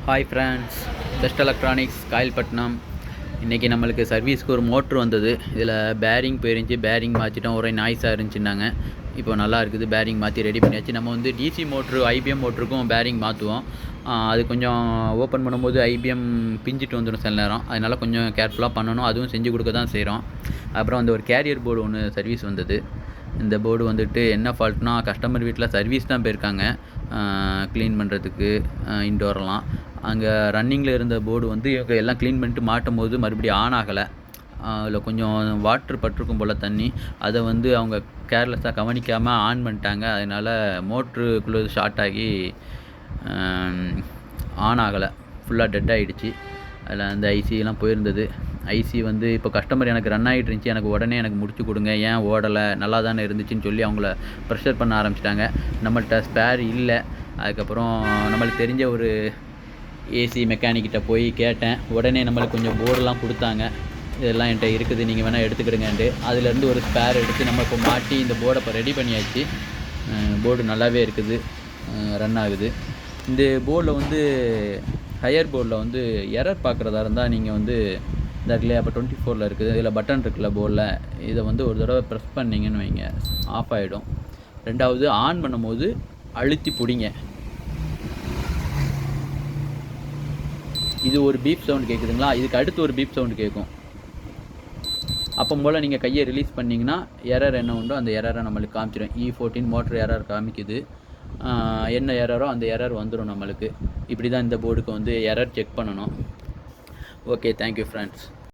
Hi friends, best electronics Kayalpattinam. இன்றைக்கி நம்மளுக்கு சர்வீஸ்க்கு ஒரு மோட்ரு வந்தது. இதில் பேரிங் போயிருந்துச்சு, பேரிங் மாற்றிட்டோம். ஒரே நாய்ஸாக இருந்துச்சுன்னாங்க. இப்போ நல்லா இருக்குது, பேரிங் மாற்றி ரெடி பண்ணியாச்சு. நம்ம வந்து டிசி மோட்ரு ஐபிஎம் மோட்ருக்கும் பேரிங் மாற்றுவோம். அது கொஞ்சம் ஓப்பன் பண்ணும்போது ஐபிஎம் பிஞ்சிட்டு வந்துடும் சில நேரம். அதனால் கொஞ்சம் கேர்ஃபுல்லாக பண்ணணும். அதுவும் செஞ்சு கொடுக்க தான் செய்கிறோம். அப்புறம் அந்த ஒரு கேரியர் போர்டு ஒன்று சர்வீஸ் வந்தது. இந்த போர்டு வந்துட்டு என்ன ஃபால்ட்னா, கஸ்டமர் வீட்டில் சர்வீஸ் தான் போயிருக்காங்க க்ளீன் பண்ணுறதுக்கு இன்டோரெல்லாம். அங்கே ரன்னிங்கில் இருந்த போர்டு வந்து இவங்க எல்லாம் க்ளீன் பண்ணிட்டு மாட்டும் போது மறுபடியும் ஆன் ஆகலை. அதில் கொஞ்சம் வாட்ரு பட்டிருக்கும் போல் தண்ணி. அதை வந்து அவங்க கேர்லெஸ்ஸாக கவனிக்காமல் ஆன் பண்ணிட்டாங்க. அதனால் மோட்ருக்குள்ளே ஷார்ட் ஆகி ஆன் ஆகலை, ஃபுல்லாக டெட் ஆகிடுச்சு. அதில் அந்த ஐசியெல்லாம் போயிருந்தது. ஐசி வந்து இப்போ கஸ்டமர் எனக்கு ரன் ஆகிட்டு இருந்துச்சு, எனக்கு உடனே எனக்கு முடிச்சு கொடுங்க, ஏன் ஓடலை, நல்லா தானே இருந்துச்சுன்னு சொல்லி அவங்கள ப்ரெஷர் பண்ண ஆரம்பிச்சிட்டாங்க. நம்மள்கிட்ட ஸ்பேர் இல்லை. அதுக்கப்புறம் நம்மளுக்கு தெரிஞ்ச ஒரு ஏசி மெக்கானிக்கிட்ட போய் கேட்டேன். உடனே நம்மளுக்கு கொஞ்சம் போர்டெலாம் கொடுத்தாங்க. இதெல்லாம் என்கிட்ட இருக்குது, நீங்கள் வேணால் எடுத்துக்கிடுங்கன்ட்டு. அதுலேருந்து ஒரு ஸ்பேர் எடுத்து நம்ம இப்போ மாட்டி இந்த போர்டை இப்போ ரெடி பண்ணியாச்சு. போர்டு நல்லாவே இருக்குது, ரன் ஆகுது. இந்த போர்டில் வந்து ஹையர் போர்டில் வந்து எரர் பார்க்குறதா இருந்தால் நீங்கள் வந்து இந்த இருக்குல்லையே, அப்போ 24 இருக்குது, இதில் பட்டன் இருக்குல்ல போர்டில், இதை வந்து ஒரு தடவை ப்ரெஸ் பண்ணிங்கன்னு வைங்க, ஆஃப் ஆகிடும். ரெண்டாவது ஆன் பண்ணும்போது அழுத்தி பிடிங்க. இது ஒரு பீப் சவுண்ட் கேட்குதுங்களா, இதுக்கு அடுத்து ஒரு பீப் சவுண்டு கேட்கும். அப்போ போல் நீங்கள் கையை ரிலீஸ் பண்ணிங்கன்னா எரர் என்ன உண்டோ அந்த எரரை நம்மளுக்கு காமிச்சிடும். E14 மோட்ரு எரர் காமிக்குது. என்ன எரரோ அந்த எரர் வந்துடும் நம்மளுக்கு. இப்படி தான் இந்த போர்டுக்கு வந்து எரர் செக் பண்ணணும். Okay, thank you friends.